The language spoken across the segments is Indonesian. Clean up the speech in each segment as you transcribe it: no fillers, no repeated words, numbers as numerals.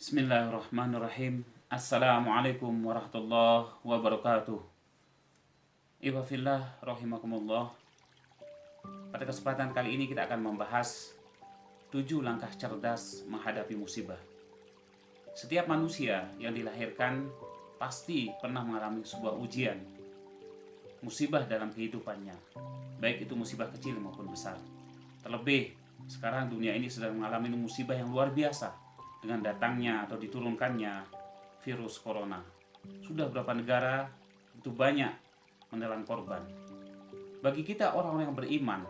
Bismillahirrahmanirrahim. Assalamualaikum warahmatullahi wabarakatuh. Iwafillah rahimakumullah. Pada kesempatan kali ini kita akan membahas 7 langkah cerdas menghadapi musibah. Setiap manusia yang dilahirkan pasti pernah mengalami sebuah ujian, musibah dalam kehidupannya, baik itu musibah kecil maupun besar. Terlebih sekarang dunia ini sedang mengalami musibah yang luar biasa dengan datangnya atau diturunkannya virus corona. Sudah berapa negara itu banyak menelan korban. Bagi kita orang-orang yang beriman,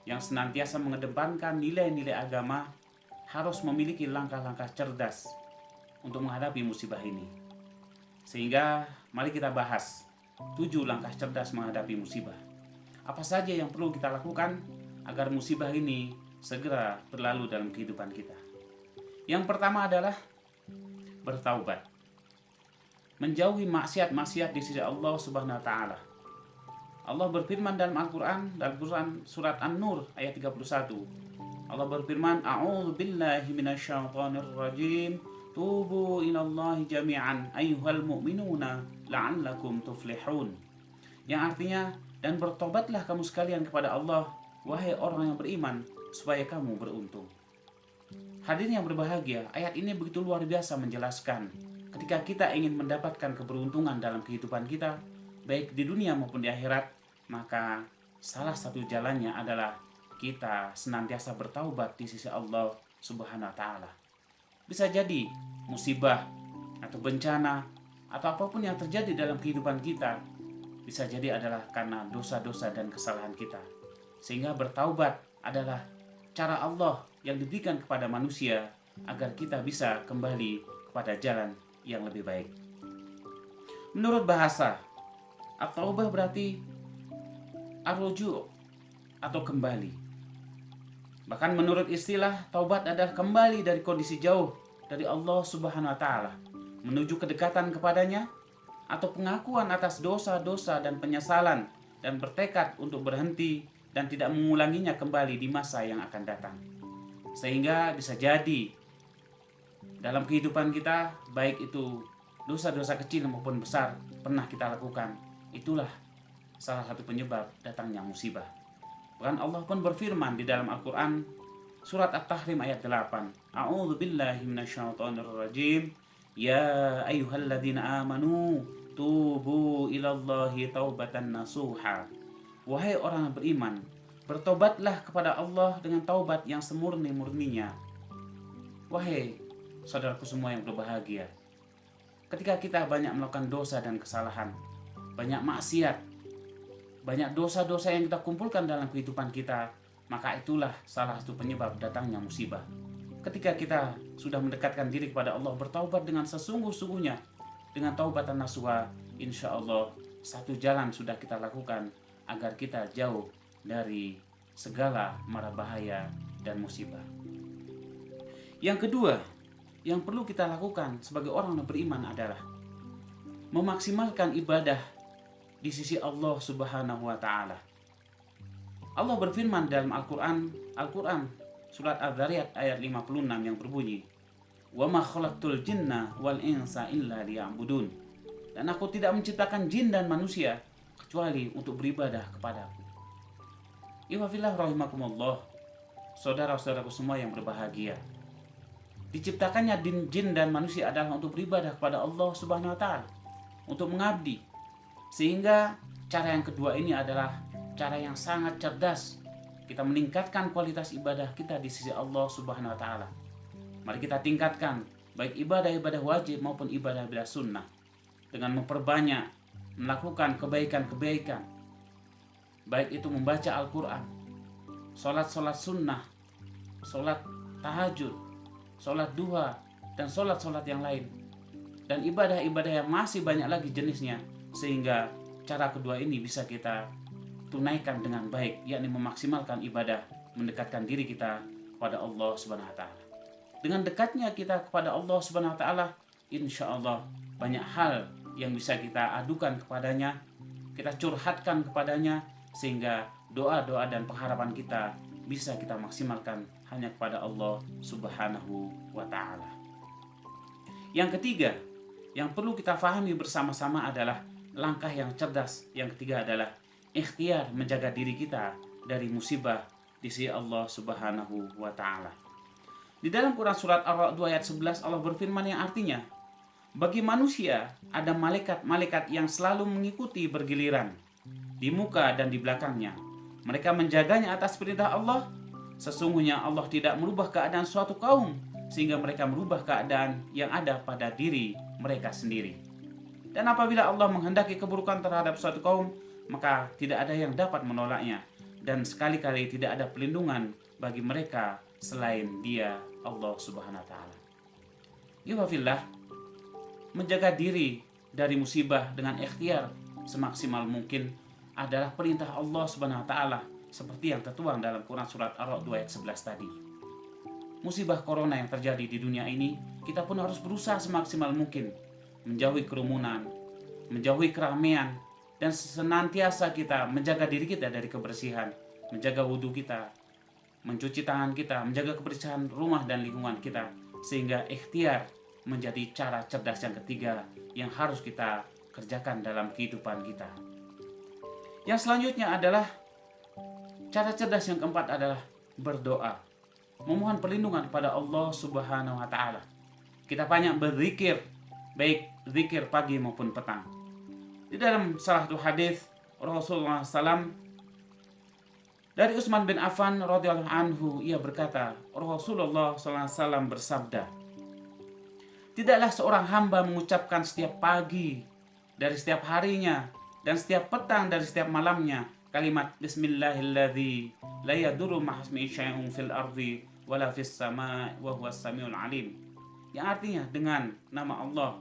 yang senantiasa mengedepankan nilai-nilai agama, harus memiliki langkah-langkah cerdas untuk menghadapi musibah ini. Sehingga mari kita bahas 7 langkah cerdas menghadapi musibah. Apa saja yang perlu kita lakukan agar musibah ini segera berlalu dalam kehidupan kita. Yang pertama adalah bertaubat, menjauhi maksiat-maksiat di sisi Allah Subhanahu wa taala. Allah berfirman dalam Al-Qur'an surat An-Nur ayat 31. Allah berfirman, "A'udzu billahi minasyaitonir rajim. Tubu ilallahi jami'an ayyuhal mu'minuna la'allakum tuflihun." Yang artinya, dan bertobatlah kamu sekalian kepada Allah, wahai orang yang beriman, supaya kamu beruntung. Hadirin yang berbahagia, ayat ini begitu luar biasa menjelaskan ketika kita ingin mendapatkan keberuntungan dalam kehidupan kita, baik di dunia maupun di akhirat, maka salah satu jalannya adalah kita senantiasa bertaubat di sisi Allah Subhanahu wa taala. Bisa jadi musibah atau bencana atau apapun yang terjadi dalam kehidupan kita bisa jadi adalah karena dosa-dosa dan kesalahan kita. Sehingga bertaubat adalah cara Allah yang diberikan kepada manusia agar kita bisa kembali kepada jalan yang lebih baik. Menurut bahasa, at-taubah berarti ar-ruju' atau kembali. Bahkan menurut istilah, taubat adalah kembali dari kondisi jauh dari Allah Subhanahu wa taala menuju kedekatan kepadanya, atau pengakuan atas dosa-dosa dan penyesalan dan bertekad untuk berhenti dan tidak mengulanginya kembali di masa yang akan datang. Sehingga bisa jadi dalam kehidupan kita, baik itu dosa-dosa kecil maupun besar pernah kita lakukan, itulah salah satu penyebab datangnya musibah. Bahkan Allah pun berfirman di dalam Al-Quran surat At-Tahrim ayat 8, "A'udzu billahi minasyaitonir rajim. Ya ayyuhalladzina amanu tubu ilallahi taubatan nasuha." Wahai orang yang beriman, bertobatlah kepada Allah dengan taubat yang semurni-murninya. Wahai saudaraku semua yang berbahagia, ketika kita banyak melakukan dosa dan kesalahan, banyak maksiat, banyak dosa-dosa yang kita kumpulkan dalam kehidupan kita, maka itulah salah satu penyebab datangnya musibah. Ketika kita sudah mendekatkan diri kepada Allah, bertaubat dengan sesungguh-sungguhnya, dengan taubatan nasuha, insya Allah satu jalan sudah kita lakukan agar kita jauh dari segala mara bahaya dan musibah. Yang kedua, yang perlu kita lakukan sebagai orang yang beriman adalah memaksimalkan ibadah di sisi Allah Subhanahu wa taala. Allah berfirman dalam Al-Qur'an surat Az-Zariyat ayat 56 yang berbunyi, "Wa ma khalaqtul jinna wal insa illa liya'budun." Dan aku tidak menciptakan jin dan manusia kecuali untuk beribadah kepadaku. Iwafillah rahimakumullah, saudara-saudaraku semua yang berbahagia. Diciptakannya jin dan manusia adalah untuk beribadah kepada Allah Subhanahu wa taala, untuk mengabdi. Sehingga cara yang kedua ini adalah cara yang sangat cerdas. Kita meningkatkan kualitas ibadah kita di sisi Allah Subhanahu wa taala. Mari kita tingkatkan baik ibadah-ibadah wajib maupun ibadah-ibadah sunnah dengan memperbanyak melakukan kebaikan-kebaikan, baik itu membaca Al-Quran, sholat-sholat sunnah, sholat tahajud, sholat duha, dan sholat-sholat yang lain, dan ibadah-ibadah yang masih banyak lagi jenisnya, sehingga cara kedua ini bisa kita tunaikan dengan baik, yakni memaksimalkan ibadah, mendekatkan diri kita kepada Allah Subhanahu wa taala. Dengan dekatnya kita kepada Allah Subhanahu wa taala, insya Allah banyak hal yang bisa kita adukan kepadanya, kita curhatkan kepadanya, sehingga doa-doa dan pengharapan kita bisa kita maksimalkan hanya kepada Allah Subhanahu wa ta'ala. Yang ketiga, yang perlu kita fahami bersama-sama adalah langkah yang cerdas. Yang ketiga adalah ikhtiar menjaga diri kita dari musibah di sisi Allah Subhanahu wa taala. Di dalam Quran surat Ar-Ra'd 2 ayat 11 Allah berfirman yang artinya, bagi manusia ada malaikat-malaikat yang selalu mengikuti bergiliran di muka dan di belakangnya. Mereka menjaganya atas perintah Allah. Sesungguhnya Allah tidak merubah keadaan suatu kaum sehingga mereka merubah keadaan yang ada pada diri mereka sendiri. Dan apabila Allah menghendaki keburukan terhadap suatu kaum, maka tidak ada yang dapat menolaknya. Dan sekali-kali tidak ada pelindungan bagi mereka selain Dia, Allah Subhanahu wa taala. Yuhafillah, menjaga diri dari musibah dengan ikhtiar semaksimal mungkin adalah perintah Allah Subhanahu wa taala seperti yang tertuang dalam Quran surat Ar-Ra'd 2 ayat 11 tadi. Musibah corona yang terjadi di dunia ini, kita pun harus berusaha semaksimal mungkin menjauhi kerumunan, menjauhi keramaian, dan senantiasa kita menjaga diri kita dari kebersihan, menjaga wudhu kita, mencuci tangan kita, menjaga kebersihan rumah dan lingkungan kita, sehingga ikhtiar menjadi cara cerdas yang ketiga yang harus kita kerjakan dalam kehidupan kita. Yang selanjutnya adalah cara cerdas yang keempat adalah berdoa, memohon perlindungan kepada Allah Subhanahu wa taala. Kita banyak berzikir, baik zikir pagi maupun petang. Di dalam salah satu hadis Rasulullah SAW dari Utsman bin Affan radhiyallahu anhu, ia berkata, Rasulullah SAW bersabda, tidaklah seorang hamba mengucapkan setiap pagi dari setiap harinya dan setiap petang dari setiap malamnya kalimat Bismillahilladzi la yadurru ma'asmihi syai'un fil ardi wala fis sama'i wa huwas samiul alim. Yang artinya dengan nama Allah,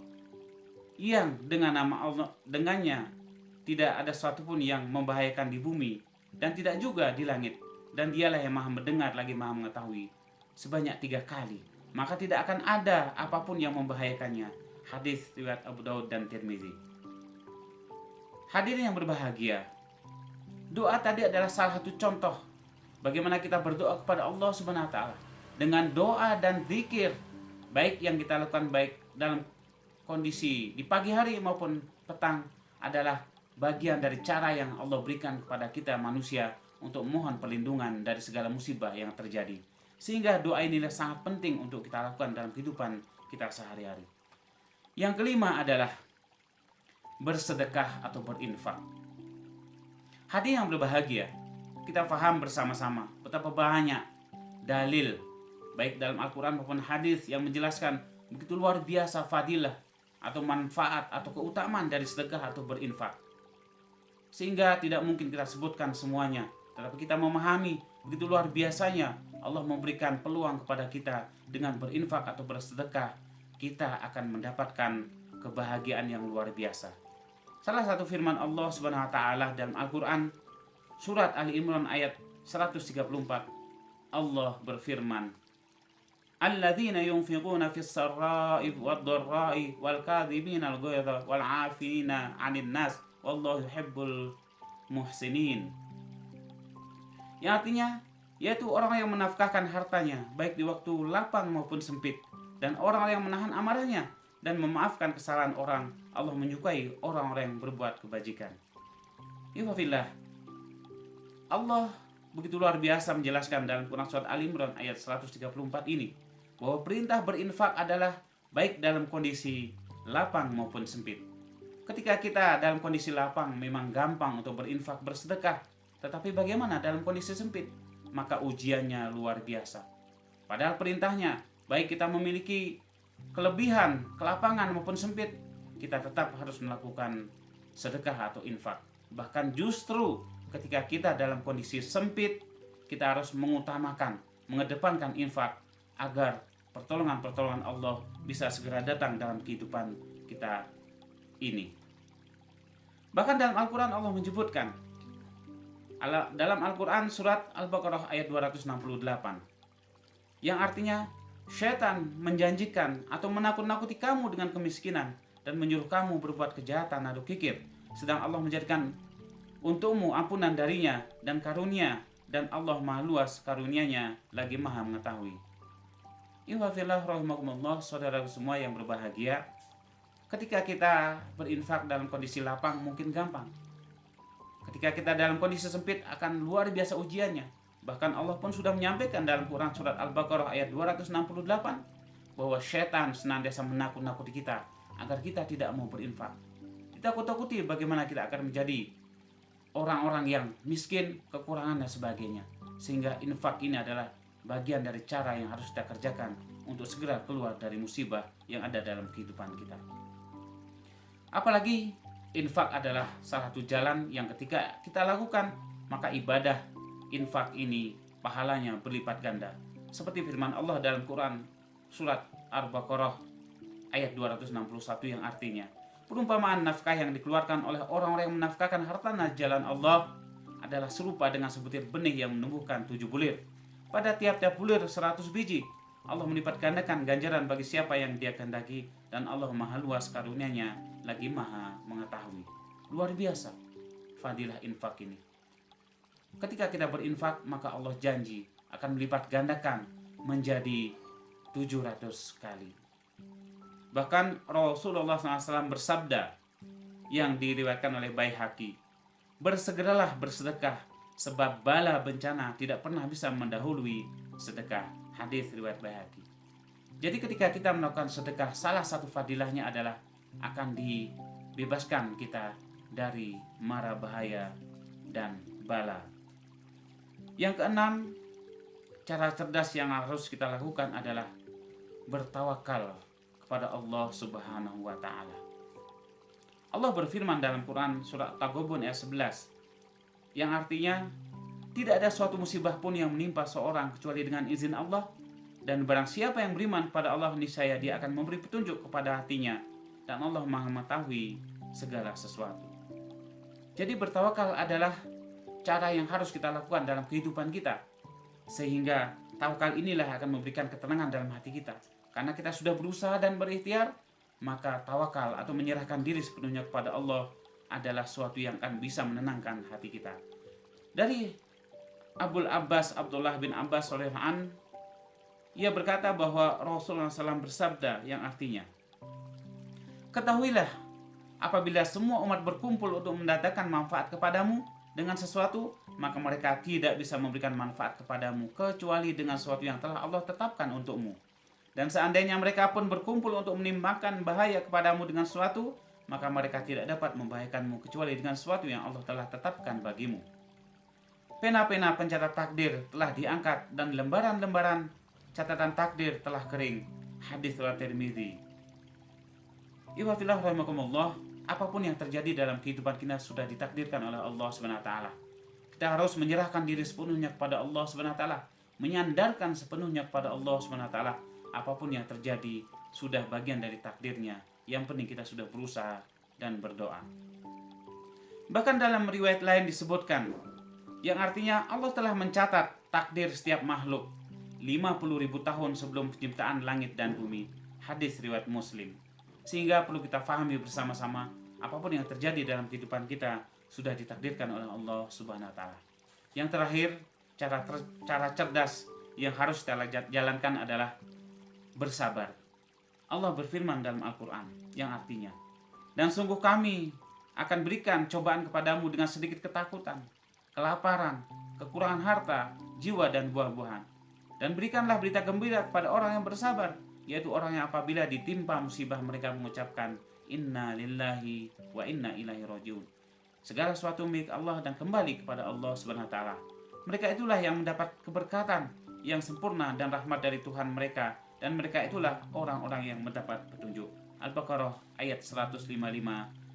yang dengan nama Allah dengannya tidak ada sesuatu pun yang membahayakan di bumi dan tidak juga di langit, dan Dialah yang Maha mendengar lagi Maha mengetahui, sebanyak 3 kali, maka tidak akan ada apapun yang membahayakannya. Hadis riwayat Abu Daud dan Tirmizi. Hadirin yang berbahagia, doa tadi adalah salah satu contoh bagaimana kita berdoa kepada Allah Subhanahu wa taala. Dengan doa dan zikir baik yang kita lakukan baik dalam kondisi di pagi hari maupun petang adalah bagian dari cara yang Allah berikan kepada kita manusia untuk mohon perlindungan dari segala musibah yang terjadi. Sehingga doa inilah sangat penting untuk kita lakukan dalam kehidupan kita sehari-hari. Yang kelima adalah bersedekah atau berinfak. Hadirin yang berbahagia, kita paham bersama-sama betapa banyak dalil baik dalam Al-Quran maupun hadis yang menjelaskan begitu luar biasa fadilah atau manfaat atau keutamaan dari sedekah atau berinfak. Sehingga tidak mungkin kita sebutkan semuanya, tetapi kita memahami begitu luar biasanya Allah memberikan peluang kepada kita dengan berinfak atau bersedekah, kita akan mendapatkan kebahagiaan yang luar biasa. Salah satu firman Allah Subhanahu wa taala dalam Al-Qur'an surat Ali Imran ayat 134, Allah berfirman, alladzina yunfiquna fis sarra'i wad-dharra'i wal kadhibina al-ghaidha wal 'afina 'anil nas wallahu yuhibbul muhsinin. Yang artinya yaitu orang yang menafkahkan hartanya baik di waktu lapang maupun sempit, dan orang yang menahan amarahnya dan memaafkan kesalahan orang. Allah menyukai orang-orang yang berbuat kebajikan. Ifafillah, Allah begitu luar biasa menjelaskan dalam Quran surat Al Imran ayat 134 ini bahwa perintah berinfak adalah baik dalam kondisi lapang maupun sempit. Ketika kita dalam kondisi lapang memang gampang untuk berinfak bersedekah, tetapi bagaimana dalam kondisi sempit? Maka ujiannya luar biasa. Padahal perintahnya baik kita memiliki kelebihan, kelapangan maupun sempit, kita tetap harus melakukan sedekah atau infak. Bahkan justru ketika kita dalam kondisi sempit, kita harus mengutamakan, mengedepankan infak agar pertolongan-pertolongan Allah bisa segera datang dalam kehidupan kita ini. Bahkan dalam Al-Quran Allah menyebutkan, dalam Al-Quran surat Al-Baqarah ayat 268, yang artinya syaitan menjanjikan atau menakut-nakuti kamu dengan kemiskinan dan menyuruh kamu berbuat kejahatan atau kikir, sedang Allah menjadikan untukmu ampunan darinya dan karunia, dan Allah maha luas karunianya lagi maha mengetahui. Ihwafillah rahimakumullah, saudara semua yang berbahagia, ketika kita berinfak dalam kondisi lapang mungkin gampang. Ketika kita dalam kondisi sempit akan luar biasa ujiannya. Bahkan Allah pun sudah menyampaikan dalam Quran surat Al-Baqarah ayat 268 bahwa setan senantiasa menakut-nakuti kita agar kita tidak mau berinfak. Ditakut-takuti bagaimana kita akan menjadi orang-orang yang miskin, kekurangan dan sebagainya. Sehingga infak ini adalah bagian dari cara yang harus kita kerjakan untuk segera keluar dari musibah yang ada dalam kehidupan kita. Apalagi infak adalah salah satu jalan yang ketika kita lakukan, maka ibadah infak ini pahalanya berlipat ganda. Seperti firman Allah dalam Quran surat Al-Baqarah ayat 261 yang artinya, perumpamaan nafkah yang dikeluarkan oleh orang-orang yang menafkahkan hartanya jalan Allah adalah serupa dengan sebutir benih yang menumbuhkan 7 bulir. Pada tiap-tiap bulir 100 biji. Allah melipat gandakan ganjaran bagi siapa yang Dia kehendaki, dan Allah maha luas karunia-Nya lagi maha mengetahui. Luar biasa fadilah infak ini. Ketika kita berinfak, maka Allah janji akan melipat gandakan menjadi 700 kali. Bahkan Rasulullah SAW bersabda yang diriwayatkan oleh Baihaqi, bersegeralah bersedekah sebab bala bencana tidak pernah bisa mendahului sedekah. Hadis riwayat Baihaqi. Jadi ketika kita melakukan sedekah, salah satu fadilahnya adalah akan dibebaskan kita dari mara bahaya dan bala. Yang keenam, cara cerdas yang harus kita lakukan adalah bertawakal kepada Allah Subhanahu wa taala. Allah berfirman dalam Quran surat Taghabun ayat 11 yang artinya, tidak ada suatu musibah pun yang menimpa seorang kecuali dengan izin Allah, dan barang siapa yang beriman kepada Allah niscaya Dia akan memberi petunjuk kepada hatinya, dan Allah maha mengetahui segala sesuatu. Jadi bertawakal adalah cara yang harus kita lakukan dalam kehidupan kita, sehingga tawakal inilah akan memberikan ketenangan dalam hati kita. Karena kita sudah berusaha dan berikhtiar, maka tawakal atau menyerahkan diri sepenuhnya kepada Allah adalah suatu yang akan bisa menenangkan hati kita. Dari Abul Abbas Abdullah bin Abbas radhiyallahu anhu, ia berkata bahwa Rasulullah SAW bersabda yang artinya, ketahuilah, apabila semua umat berkumpul untuk mendatangkan manfaat kepadamu dengan sesuatu, maka mereka tidak bisa memberikan manfaat kepadamu kecuali dengan sesuatu yang telah Allah tetapkan untukmu. Dan seandainya mereka pun berkumpul untuk menimpakan bahaya kepadamu dengan sesuatu, maka mereka tidak dapat membahayakanmu kecuali dengan sesuatu yang Allah telah tetapkan bagimu. Pena-pena pencatat takdir telah diangkat dan lembaran-lembaran catatan takdir telah kering. Hadis riwayat Tirmidzi. Ihwafillah rahimakumullah, apapun yang terjadi dalam kehidupan kita sudah ditakdirkan oleh Allah Subhanahu wa taala. Kita harus menyerahkan diri sepenuhnya kepada Allah Subhanahu wa taala, menyandarkan sepenuhnya kepada Allah Subhanahu wa taala. Apapun yang terjadi sudah bagian dari takdirnya. Yang penting kita sudah berusaha dan berdoa. Bahkan dalam riwayat lain disebutkan, yang artinya Allah telah mencatat takdir setiap makhluk 50.000 tahun sebelum penciptaan langit dan bumi. Hadis riwayat Muslim. Sehingga perlu kita fahami bersama-sama, apapun yang terjadi dalam kehidupan kita sudah ditakdirkan oleh Allah Subhanahu wa taala. Yang terakhir, cara cerdas yang harus kita jalankan adalah bersabar. Allah berfirman dalam Al-Quran yang artinya, dan sungguh kami akan berikan cobaan kepadamu dengan sedikit ketakutan, kelaparan, kekurangan harta, jiwa dan buah-buahan. Dan berikanlah berita gembira kepada orang yang bersabar, yaitu orang yang apabila ditimpa musibah mereka mengucapkan inna lillahi wa inna ilaihi rajiun. Segala sesuatu milik Allah dan kembali kepada Allah Subhanahu wa taala. Mereka itulah yang mendapat keberkatan yang sempurna dan rahmat dari Tuhan mereka, dan mereka itulah orang-orang yang mendapat petunjuk. Al-Baqarah ayat 155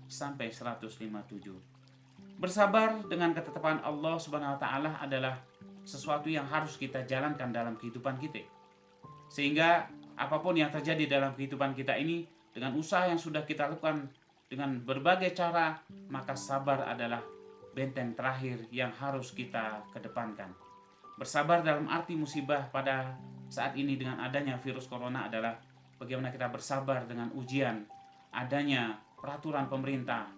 sampai 157. Bersabar dengan ketetapan Allah Subhanahu wa taala adalah sesuatu yang harus kita jalankan dalam kehidupan kita. Sehingga apapun yang terjadi dalam kehidupan kita ini, dengan usaha yang sudah kita lakukan dengan berbagai cara, maka sabar adalah benteng terakhir yang harus kita kedepankan. Bersabar dalam arti musibah pada saat ini dengan adanya virus corona adalah bagaimana kita bersabar dengan ujian adanya peraturan pemerintah,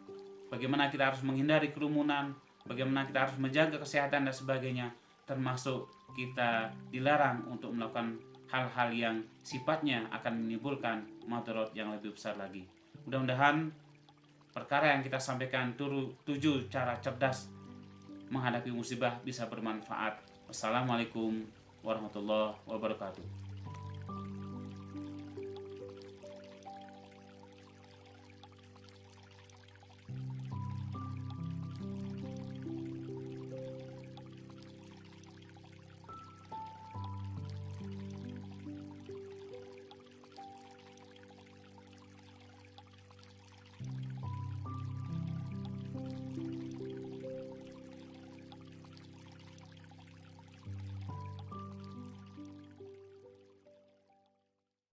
bagaimana kita harus menghindari kerumunan, bagaimana kita harus menjaga kesehatan dan sebagainya, termasuk kita dilarang untuk melakukan hal-hal yang sifatnya akan menimbulkan madarat yang lebih besar lagi. Mudah-mudahan perkara yang kita sampaikan 7 cara cerdas menghadapi musibah bisa bermanfaat. Wassalamualaikum warahmatullahi wabarakatuh.